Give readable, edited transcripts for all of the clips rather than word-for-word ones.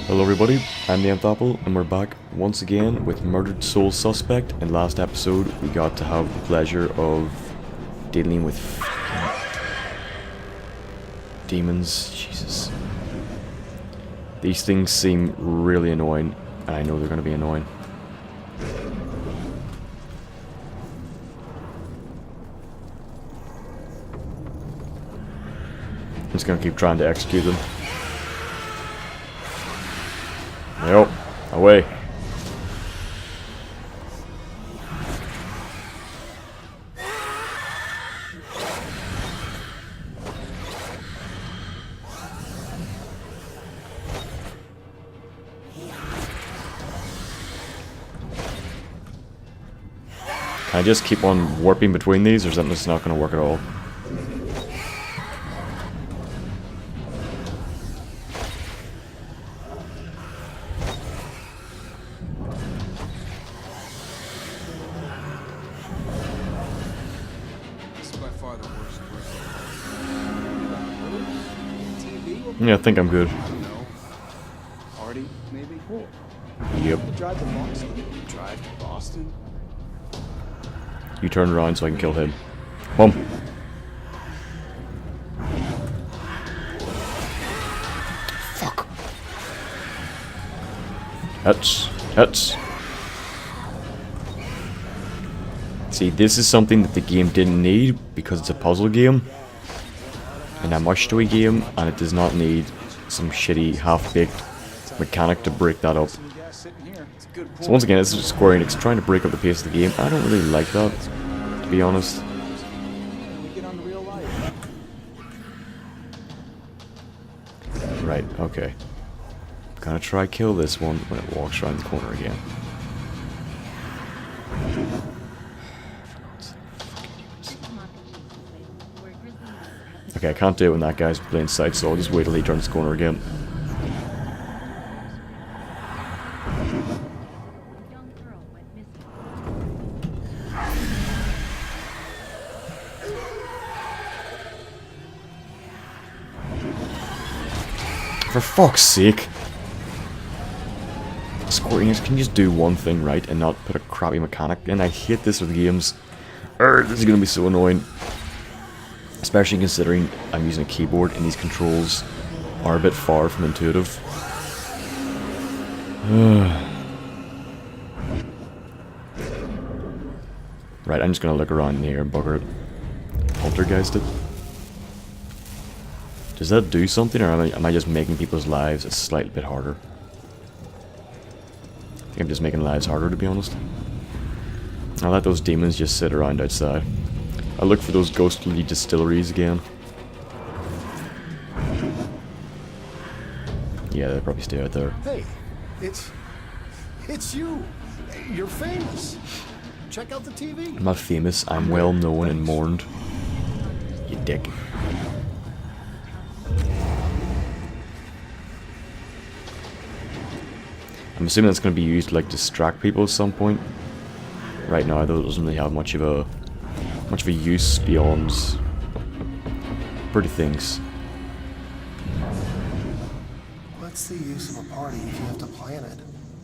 Hello everybody, I'm the thenthapple, and we're back once again with Murdered Soul Suspect. In last episode, we got to have the pleasure of dealing with demons. Jesus. These things seem really annoying, and I know they're going to be annoying. I'm just going to keep trying to execute them. Nope. Away. Can I just keep on warping between these, or is that just not going to work at all? Yeah, I think I'm good. Party, maybe? Cool. Yep. Drive to Boston. Drive to Boston? You turn around so I can kill him. Boom. Fuck. Hits. See, this is something that the game didn't need because it's a puzzle game and a mush-toy game, and it does not need some shitty half-baked mechanic to break that up. So once again, this is Square Enix trying to break up the pace of the game. I don't really like that, to be honest. Right, okay. I'm gonna try kill this one when it walks around the corner again. Okay, I can't do it when that guy's playing sight, so I'll just wait till he turns the corner again. For fuck's sake! Square Enix, can you just do one thing right and not put a crappy mechanic in? I hate this with games. This is gonna be so annoying. Especially considering I'm using a keyboard and these controls are a bit far from intuitive. Right, I'm just gonna look around here and bugger it. Poltergeist it. Does that do something, or am I just making people's lives a slightly bit harder? I think I'm just making lives harder, to be honest. I'll let those demons just sit around outside. I'll look for those ghostly distilleries again. Yeah, they'll probably stay out there. Hey, it's you. You're famous. Check out the TV. I'm not famous, I'm well known and mourned. You dick. I'm assuming that's going to be used to like distract people at some point. Right now, though, it doesn't really have much of a use beyond pretty things. What's the use of a party if you have to plan it?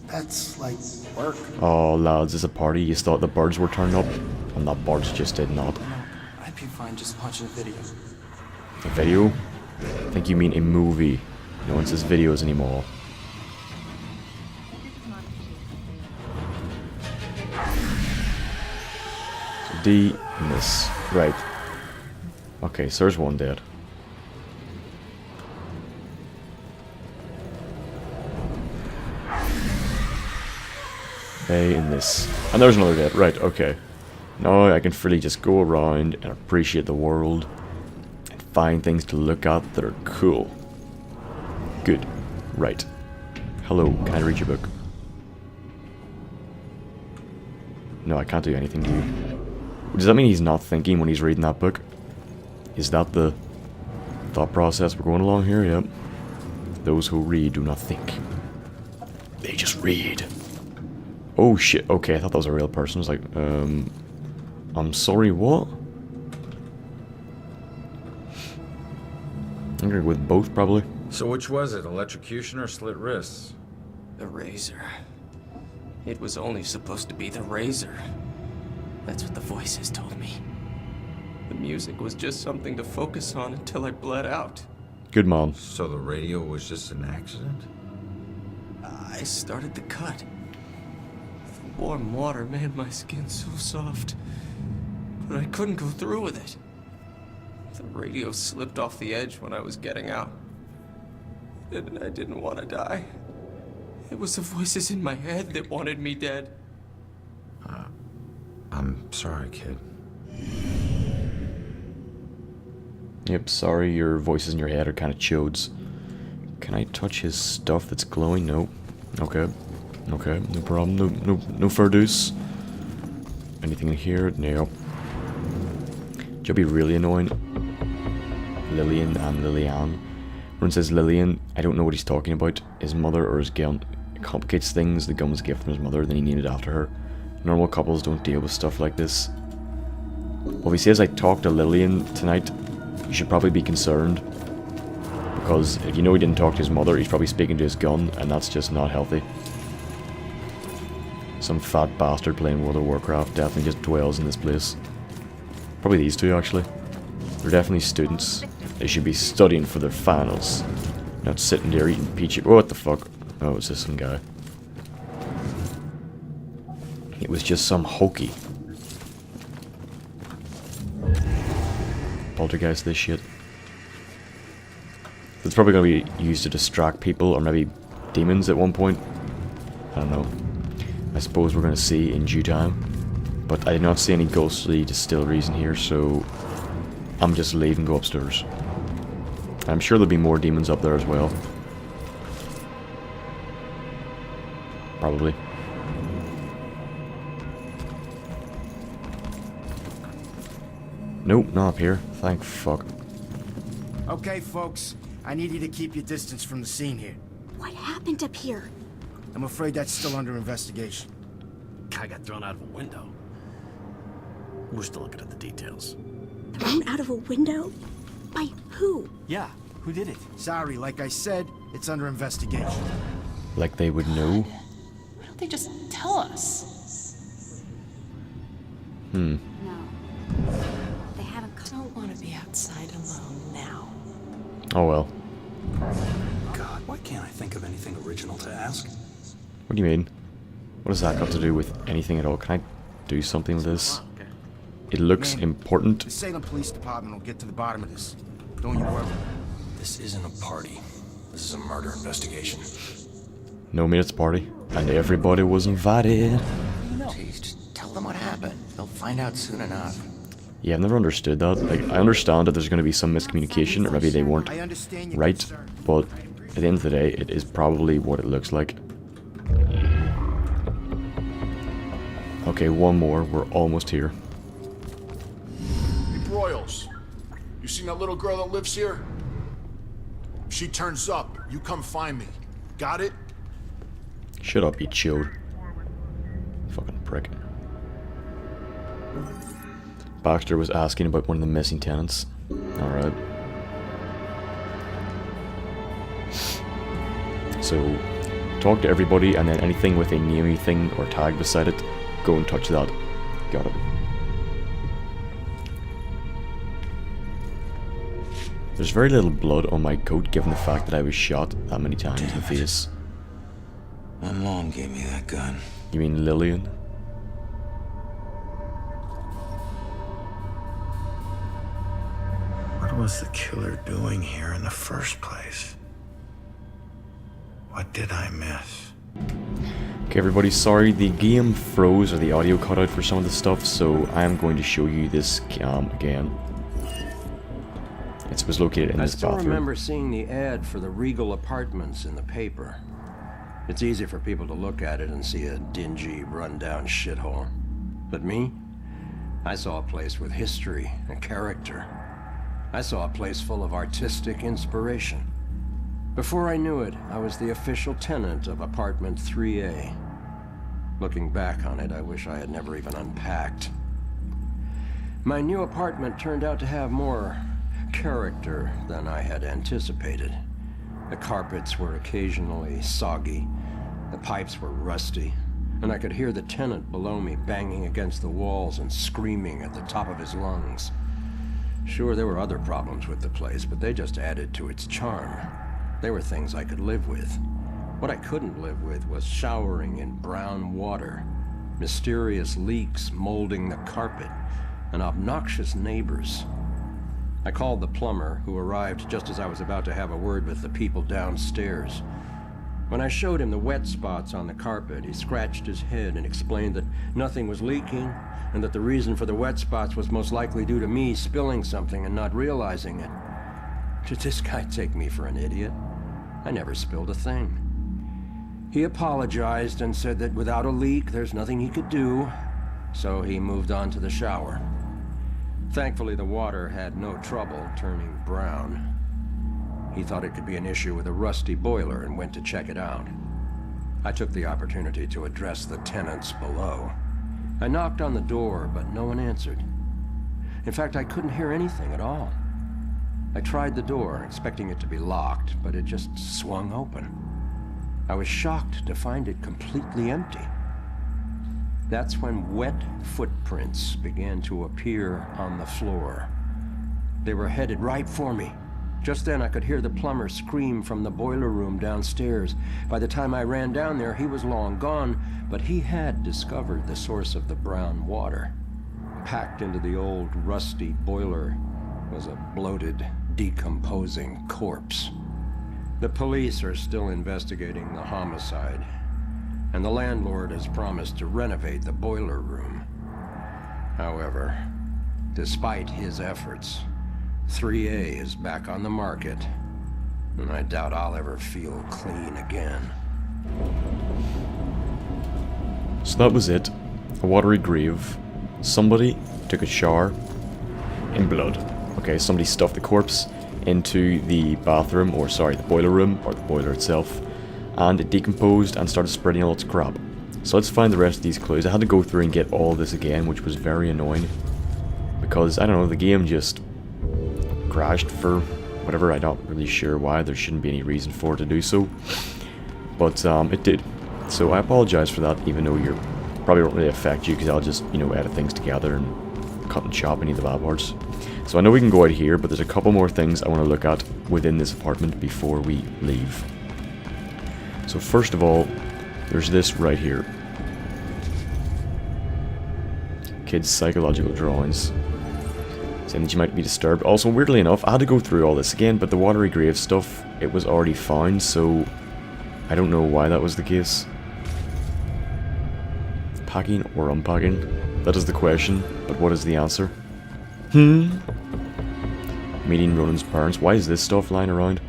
That's like work. Oh, lads, it's a party. You thought the birds were turned up, and the birds just did not. I'd be fine just watching a video. A video? I think you mean a movie. No one says videos anymore. D, miss. Right. Okay, so there's one dead. A in this. And there's another dead. Right, okay. Now I can freely just go around and appreciate the world and find things to look at that are cool. Good. Right. Hello, can I read your book? No, I can't do anything to you. Does that mean he's not thinking when he's reading that book? Is that the thought process we're going along here? Yep. Those who read do not think. They just read. Oh shit, okay, I thought that was a real person. I was like, I'm sorry, what? I'm gonna go with both, probably. So which was it, electrocution or slit wrists? The razor. It was only supposed to be the razor. That's what the voices told me. The music was just something to focus on until I bled out. Good man. So the radio was just an accident? I started the cut. The warm water made my skin so soft, but I couldn't go through with it. The radio slipped off the edge when I was getting out. And I didn't want to die. It was the voices in my head that wanted me dead. I'm sorry, kid. Yep, sorry, your voices in your head are kind of chodes. Can I touch his stuff that's glowing? No. Okay. Okay, no problem. No further use. Anything in here? No. It'll be really annoying. Lillian and Lillian. When it says Lillian, I don't know what he's talking about. His mother or his gun. It complicates things. The gun was a gift from his mother, then he named it after her. Normal couples don't deal with stuff like this. Well, if he says I talked to Lillian tonight, you should probably be concerned. Because if you know he didn't talk to his mother, he's probably speaking to his gun, and that's just not healthy. Some fat bastard playing World of Warcraft definitely just dwells in this place. Probably these two, actually. They're definitely students. They should be studying for their finals. Not sitting there eating peachy. Oh, what the fuck? Oh, it's just some guy. It was just some hokey. Poltergeist this shit. It's probably going to be used to distract people, or maybe demons at one point. I don't know. I suppose we're going to see in due time. But I did not see any ghostly distilleries in here, so I'm just leaving and go upstairs. I'm sure there'll be more demons up there as well. Probably. Nope, not up here. Thank fuck. Okay, folks. I need you to keep your distance from the scene here. What happened up here? I'm afraid that's still under investigation. Guy got thrown out of a window. We're still looking at the details. Thrown out of a window? By who? Yeah, who did it? Sorry, like I said, it's under investigation. Like they would know. Why don't they just tell us? No. They haven't come. Don't want to be outside alone now. Oh well. God, why can't I think of anything original to ask? What do you mean? What does that got to do with anything at all? Can I do something with this? It looks Man, important. The Salem Police Department will get to the bottom of this. Don't you worry. This isn't a party. This is a murder investigation. No minutes party. And everybody was invited. Jeez, just tell them what happened. They'll find out soon enough. Yeah, I've never understood that. Like, I understand that there's going to be some miscommunication, or maybe they weren't I understand your right, concern. but at the end of the day, it is probably what it looks like. Okay, one more. We're almost here. Hey, Broyles. You seen that little girl that lives here? If she turns up, you come find me. Got it? Shut up, you chode. Fucking prick. Baxter was asking about one of the missing tenants. Alright. So, talk to everybody, and then anything with a namey thing or tag beside it, go and touch that. Got it. There's very little blood on my coat, given the fact that I was shot that many times in the face. My mom gave me that gun. You mean Lillian? What was the killer doing here in the first place? What did I miss? Okay, everybody, sorry, the game froze or the audio cut out for some of the stuff, so I am going to show you this again. It was located in I this still bathroom. remember seeing the ad for the Regal Apartments in the paper. It's easy for people to look at it and see a dingy, run-down shithole. But me? I saw a place with history and character. I saw a place full of artistic inspiration. Before I knew it, I was the official tenant of apartment 3A. Looking back on it, I wish I had never even unpacked. My new apartment turned out to have more character than I had anticipated. The carpets were occasionally soggy, the pipes were rusty, and I could hear the tenant below me banging against the walls and screaming at the top of his lungs. Sure, there were other problems with the place, but they just added to its charm. They were things I could live with. What I couldn't live with was showering in brown water, mysterious leaks molding the carpet, and obnoxious neighbors. I called the plumber, who arrived just as I was about to have a word with the people downstairs. When I showed him the wet spots on the carpet, he scratched his head and explained that nothing was leaking, and that the reason for the wet spots was most likely due to me spilling something and not realizing it. Did this guy take me for an idiot? I never spilled a thing. He apologized and said that without a leak, there's nothing he could do, so he moved on to the shower. Thankfully, the water had no trouble turning brown. He thought it could be an issue with a rusty boiler and went to check it out. I took the opportunity to address the tenants below. I knocked on the door, but no one answered. In fact, I couldn't hear anything at all. I tried the door, expecting it to be locked, but it just swung open. I was shocked to find it completely empty. That's when wet footprints began to appear on the floor. They were headed right for me. Just then, I could hear the plumber scream from the boiler room downstairs. By the time I ran down there, he was long gone, but he had discovered the source of the brown water. Packed into the old, rusty boiler was a bloated, decomposing corpse. The police are still investigating the homicide, and the landlord has promised to renovate the boiler room. However, despite his efforts, 3A is back on the market, and I doubt I'll ever feel clean again. So that was it. A Watery Grave. Somebody took a shower in blood. Okay, somebody stuffed the corpse into the bathroom, or sorry, the boiler room, or the boiler itself, and it decomposed and started spreading all its crap. So let's find the rest of these clues. I had to go through and get all this again, which was very annoying, because, I don't know, the game just crashed for whatever. I'm not really sure why. There shouldn't be any reason for it to do so, but it did. So I apologize for that, even though you're probably won't really affect you, because I'll just, you know, edit things together and cut and chop any of the bad parts. So I know we can go out here, but there's a couple more things I want to look at within this apartment before we leave. So first of all, there's this right here. Kids' psychological drawings. Saying that you might be disturbed. Also, weirdly enough, I had to go through all this again, but the Watery Grave stuff, it was already found, so I don't know why that was the case. Packing or unpacking? That is the question, but what is the answer? Meeting Ronan's parents. Why is this stuff lying around?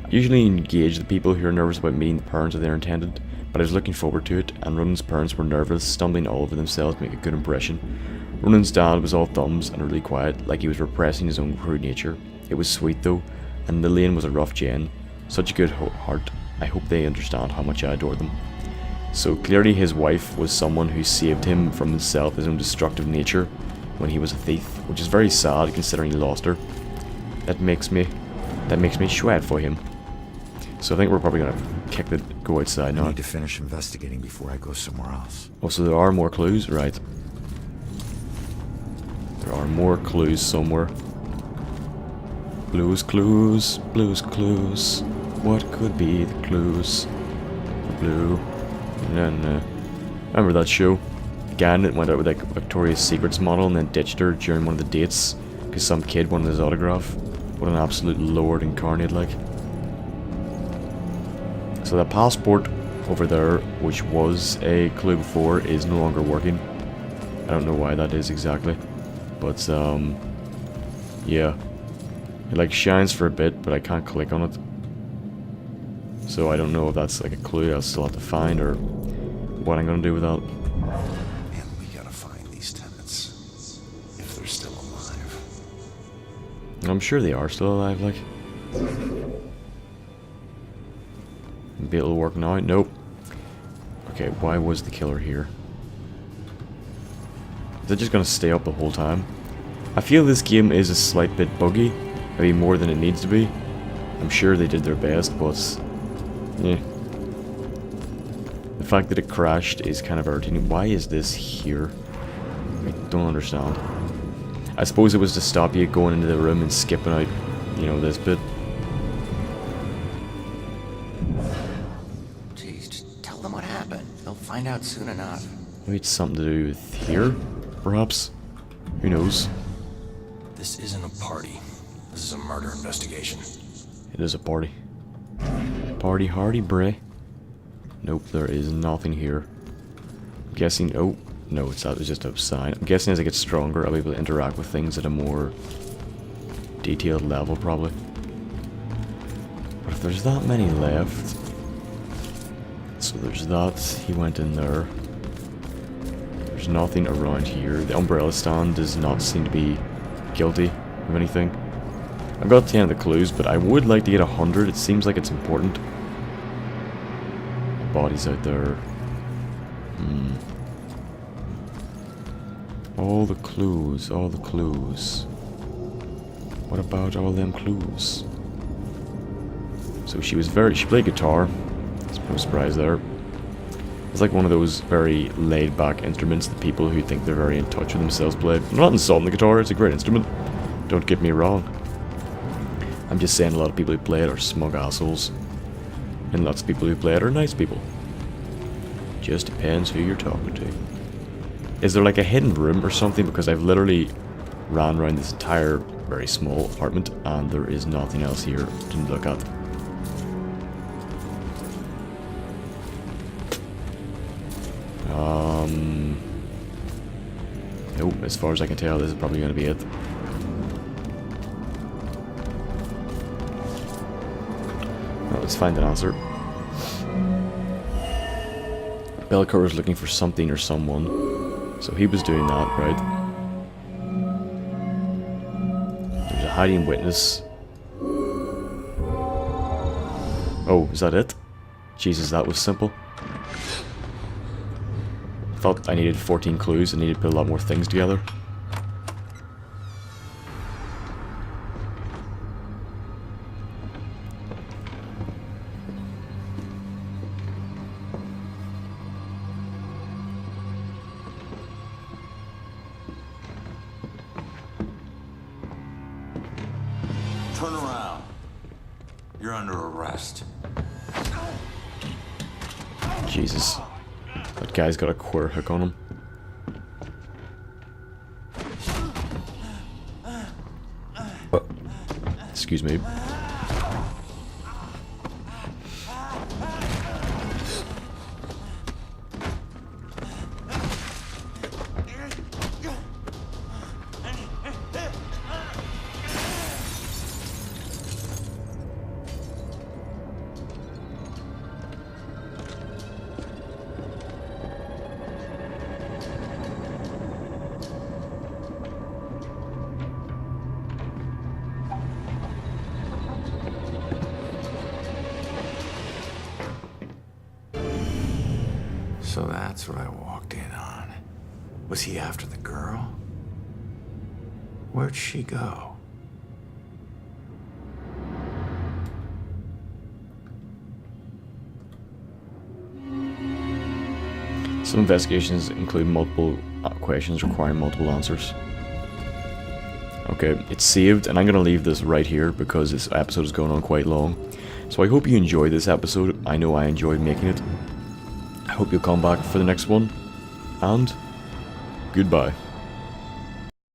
I usually engage the people who are nervous about meeting the parents of their intended, but I was looking forward to it, and Ronan's parents were nervous, stumbling all over themselves to make a good impression. Ronan's dad was all thumbs and really quiet, like he was repressing his own crude nature. It was sweet though, and Lillian was a rough Jen. Such a good heart. I hope they understand how much I adore them. So clearly his wife was someone who saved him from himself, his own destructive nature, when he was a thief, which is very sad considering he lost her. That makes me sweat for him. So I think we're probably gonna go outside now. I need to finish investigating before I go somewhere else. Oh, so there are more clues? Right. There are more clues somewhere. Blues clues, blues clues. What could be the clues for blue? No. Remember that show? The guy in it went out with like a Victoria's Secrets model and then ditched her during one of the dates because some kid wanted his autograph. What an absolute lord incarnate, like. So that passport over there, which was a clue before, is no longer working. I don't know why that is exactly, but yeah, it like shines for a bit, but I can't click on it. So I don't know if that's like a clue I'll still have to find, or what I'm gonna do with that. And we gotta find these tenants, if they're still alive. I'm sure they are still alive, like. Maybe it'll work now. Nope. Okay, why was the killer here? Is it just gonna stay up the whole time? I feel this game is a slight bit buggy, maybe more than it needs to be. I'm sure they did their best, but yeah. The fact that it crashed is kind of irritating. Why is this here? I don't understand. I suppose it was to stop you going into the room and skipping out, you know, this bit. Jeez, just tell them what happened. They'll find out soon enough. Maybe it's something to do with here, perhaps? Who knows? This isn't a party. This is a murder investigation. It is a party. Party hardy, bray. Nope, there is nothing here. I'm guessing... Oh, no, it's just a sign. I'm guessing as I get stronger, I'll be able to interact with things at a more detailed level, probably. But if there's that many left... So there's that. He went in there. There's nothing around here. The umbrella stand does not seem to be guilty of anything. I've got 10 of the clues, but I would like to get 100. It seems like it's important. Bodies out there. All the clues, all the clues. What about all them clues? So she played guitar. There's no surprise there. It's like one of those very laid-back instruments that people who think they're very in touch with themselves play. I'm not insulting the guitar, it's a great instrument. Don't get me wrong. I'm just saying a lot of people who play it are smug assholes. And lots of people who play it are nice people. Just depends who you're talking to. Is there like a hidden room or something? Because I've literally ran around this entire very small apartment and there is nothing else here to look at. Nope, as far as I can tell, this is probably going to be it. Well, let's find an answer. Belcour was looking for something or someone, so he was doing that, right? There's a hiding witness. Oh, is that it? Jesus, that was simple. Thought I needed 14 clues and needed to put a lot more things together. Turn around. You're under arrest. Jesus. That guy's got a queer hook on him. Excuse me. So that's what I walked in on. Was he after the girl? Where'd she go? Some investigations include multiple questions requiring multiple answers. Okay, it's saved, and I'm going to leave this right here because this episode is going on quite long. So I hope you enjoyed this episode. I know I enjoyed making it. I hope you'll come back for the next one, and goodbye.